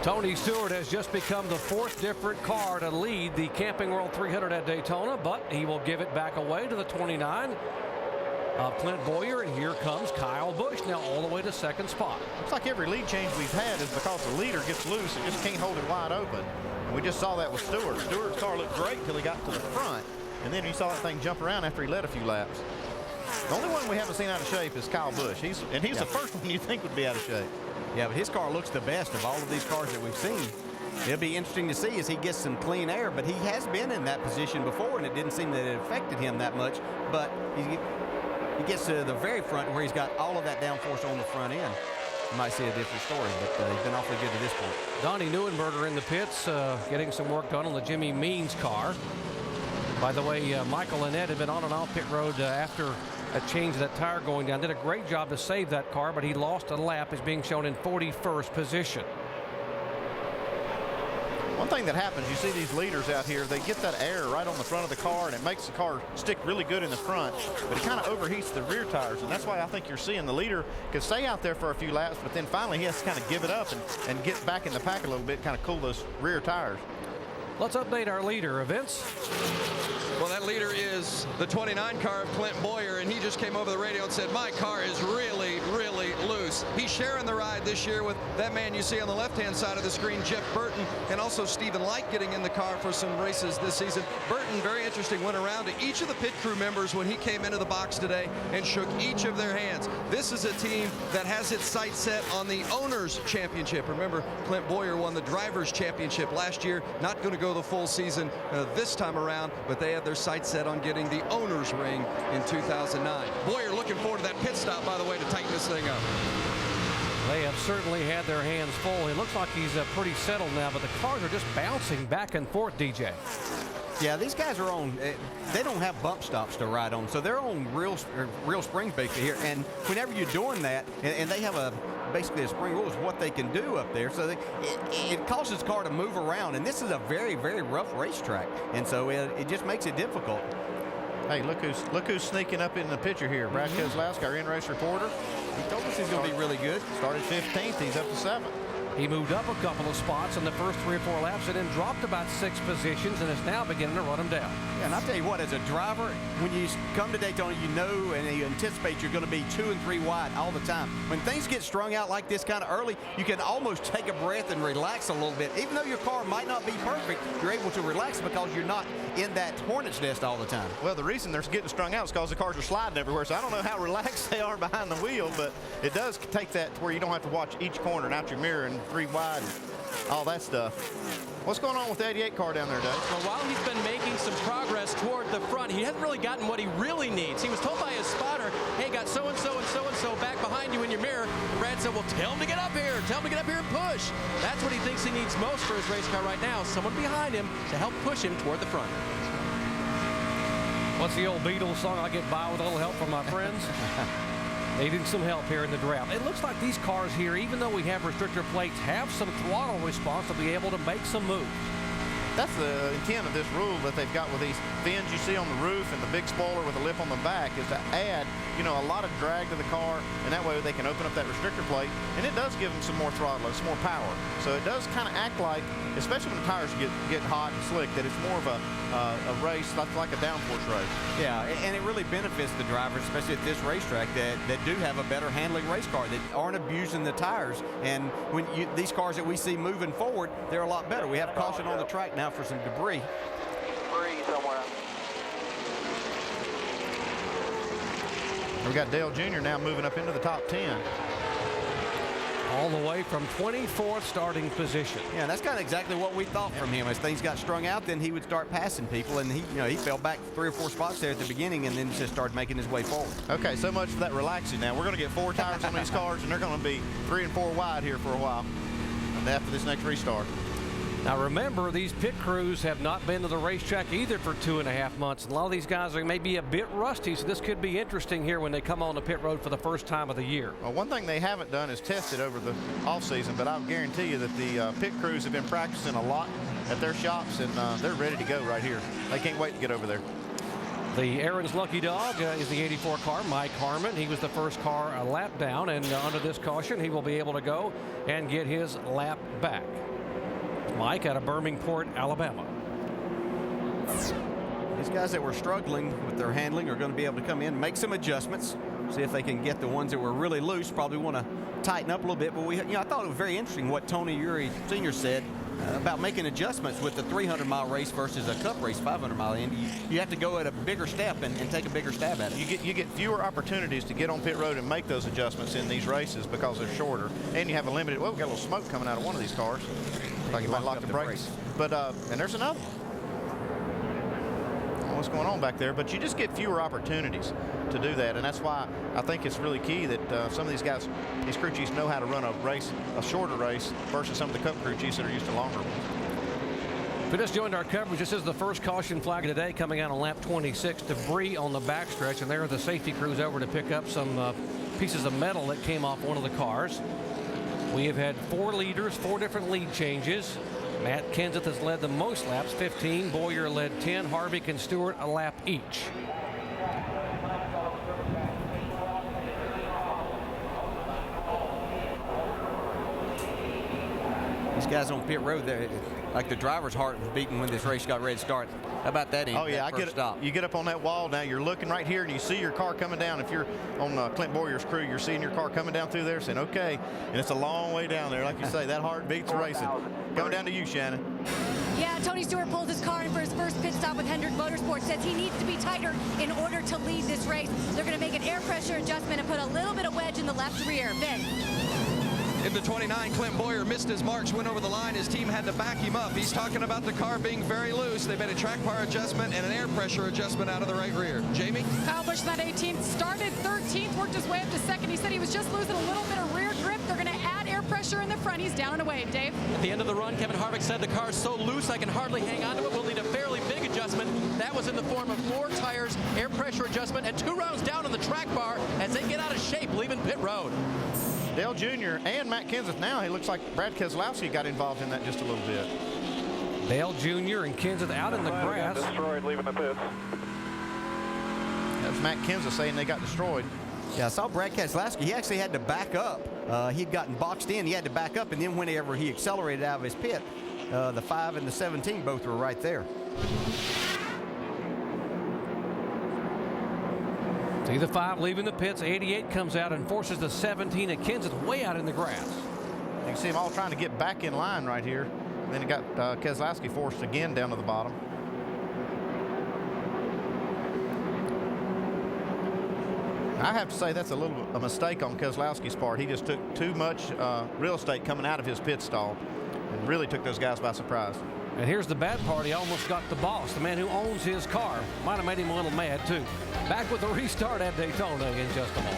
Tony Stewart has just become the fourth different car to lead the Camping World 300 at Daytona, but he will give it back away to the 29 of Clint Bowyer, and here comes Kyle Busch now all the way to second spot. Looks like every lead change we've had is because the leader gets loose and just can't hold it wide open. And we just saw that with Stewart. Stewart's car looked great until he got to the front, and then you saw that thing jump around after he led a few laps. The only one we haven't seen out of shape is Kyle Busch. He's the first one you think would be out of shape. Yeah, but his car looks the best of all of these cars that we've seen. It'll be interesting to see as he gets some clean air, but he has been in that position before, and it didn't seem that it affected him that much. But he gets to the very front where he's got all of that downforce on the front end. You might see a different story, but he's been awfully good to this point. Donnie Neuenberger in the pits, getting some work done on the Jimmy Means car. By the way, Michael Annette had been on and off pit road after a change of that tire going down. Did a great job to save that car, but he lost a lap. Is being shown in 41st position. One thing that happens, you see these leaders out here, they get that air right on the front of the car, and it makes the car stick really good in the front, but it kind of overheats the rear tires, and that's why I think you're seeing the leader can stay out there for a few laps, but then finally he has to kind of give it up and get back in the pack a little bit, kind of cool those rear tires. Let's update our leader, Vince. Well, that leader is the 29 car of Clint Bowyer, and he just came over the radio and said, my car is really, really loose. He's sharing the ride this year with that man you see on the left-hand side of the screen, Jeff Burton, and also Stephen Light getting in the car for some races this season. Burton, very interesting, went around to each of the pit crew members when he came into the box today and shook each of their hands. This is a team that has its sights set on the Owners' Championship. Remember, Clint Bowyer won the Drivers' Championship last year, not going to go the full season this time around, but they have their sights set on getting the owner's ring in 2009. Bowyer looking forward to that pit stop, by the way, to tighten this thing up. They have certainly had their hands full. It looks like he's pretty settled now, but the cars are just bouncing back and forth, DJ. Yeah, these guys are on, they don't have bump stops to ride on, so they're on real springs basically here. And whenever you're doing that, and they have basically a spring rule is what they can do up there. So it causes the car to move around, and this is a very, very rough racetrack, and so it just makes it difficult. Hey, look who's sneaking up in the picture here. Brad Keselowski, our in-race reporter. He told us he's going to be really good. Started 15th, he's up to 7th. He moved up a couple of spots in the first 3 or 4 laps and then dropped about 6 positions and is now beginning to run him down. Yeah, and I'll tell you what, as a driver, when you come to Daytona, you know and you anticipate you're going to be 2 and 3 wide all the time. When things get strung out like this kind of early, you can almost take a breath and relax a little bit. Even though your car might not be perfect, you're able to relax because you're not in that hornet's nest all the time. Well, the reason they're getting strung out is because the cars are sliding everywhere, so I don't know how relaxed they are behind the wheel, but it does take that to where you don't have to watch each corner and out your mirror and 3 wide and all that stuff. What's going on with the 88 car down there, Dave? Well, while he's been making some progress toward the front, he hasn't really gotten what he really needs. He was told by his spotter, hey, got so-and-so and so-and-so back behind you in your mirror. Brad said, well, tell him to get up here. Tell him to get up here and push. That's what he thinks he needs most for his race car right now, someone behind him to help push him toward the front. What's the old Beatles song? I get by with a little help from my friends. Needing some help here in the draft. It looks like these cars here, even though we have restrictor plates, have some throttle response to be able to make some moves. That's the intent of this rule that they've got with these fins you see on the roof and the big spoiler with the lip on the back is to add, you know, a lot of drag to the car, and that way they can open up that restrictor plate, and it does give them some more throttle, some more power. So it does kind of act like, especially when the tires get hot and slick, that it's more of a race, like a downforce race. Yeah, and it really benefits the drivers, especially at this racetrack, that do have a better handling race car, that aren't abusing the tires. And when these cars that we see moving forward, they're a lot better. We have caution on the track now for some debris. We got Dale Jr. now moving up into the top 10. All the way from 24th starting position. Yeah, that's kind of exactly what we thought from him. As things got strung out, then he would start passing people, and he fell back 3 or 4 spots there at the beginning, and then just started making his way forward. Okay, so much for that relaxing. Now we're going to get 4 tires on these cars, and they're going to be 3 and 4 wide here for a while, and after this next restart. Now remember, these pit crews have not been to the racetrack either for 2.5 months. A lot of these guys are maybe a bit rusty, so this could be interesting here when they come on the pit road for the first time of the year. Well, one thing they haven't done is tested over the offseason, but I'll guarantee you that the pit crews have been practicing a lot at their shops, and they're ready to go right here. They can't wait to get over there. The Aaron's lucky dog is the 84 car, Mike Harmon. He was the first car a lap down, and under this caution, he will be able to go and get his lap back. Mike out of Birmingport, Alabama. These guys that were struggling with their handling are going to be able to come in, make some adjustments, see if they can get the ones that were really loose. Probably want to tighten up a little bit. But I thought it was very interesting what Tony Uri Sr. said about making adjustments with the 300-mile race versus a Cup race, 500-mile end. You have to go at a bigger step and take a bigger stab at it. You get fewer opportunities to get on pit road and make those adjustments in these races because they're shorter, and you have a limited. Well, we got a little smoke coming out of one of these cars. Like you might lock the brakes. But and there's another one. What's going on back there, but you just get fewer opportunities to do that, and that's why I think it's really key that some of these guys, these crew chiefs, know how to run a shorter race versus some of the Cup crew chiefs that are used to longer ones. If you just joined our coverage, this is the first caution flag of the day coming out on lap 26. Debris on the backstretch, and there are the safety crews over to pick up some pieces of metal that came off one of the cars. We have had 4 leaders, 4 different lead changes. Matt Kenseth has led the most laps, 15. Boyer led 10. Harvick and Stewart a lap each. These guys on pit road, like the driver's heart was beating when this race got ready to start. How about that? Oh yeah, you get up on that wall now. You're looking right here, and you see your car coming down. If you're on Clint Boyer's crew, you're seeing your car coming down through there, saying, "Okay," and it's a long way down there. Like you say, that heart beats racing. Coming down to you, Shannon. Yeah, Tony Stewart pulls his car in for his first pit stop with Hendrick Motorsports. Says he needs to be tighter in order to lead this race. They're going to make an air pressure adjustment and put a little bit of wedge in the left rear. Vince. In the 29, Clint Boyer missed his marks, went over the line. His team had to back him up. He's talking about the car being very loose. They made a track bar adjustment and an air pressure adjustment out of the right rear. Jamie? Kyle Busch, that 18th, started 13th, worked his way up to second. He said he was just losing a little bit of rear grip. They're going to add air pressure in the front. He's down and away. Dave? At the end of the run, Kevin Harvick said the car's so loose I can hardly hang on to it. We'll need a fairly big adjustment. That was in the form of 4 tires, air pressure adjustment, and 2 rounds down on the track bar as they get out of shape leaving pit road. Dale Jr. and Matt Kenseth now. He looks like Brad Keselowski got involved in that just a little bit. Dale Jr. and Kenseth out in the grass. Destroyed, leaving the pits. That's Matt Kenseth saying they got destroyed. Yeah, I saw Brad Keselowski. He actually had to back up. He'd gotten boxed in. He had to back up, and then whenever he accelerated out of his pit, the 5 and the 17 both were right there. See the 5 leaving the pits. 88 comes out and forces the 17 at Kenseth way out in the grass. You can see them all trying to get back in line right here. Then you got Keselowski forced again down to the bottom. I have to say that's a mistake on Keselowski's part. He just took too much real estate coming out of his pit stall and really took those guys by surprise. And here's the bad part. He almost got the boss, the man who owns his car. Might have made him a little mad, too. Back with the restart at Daytona in just a moment.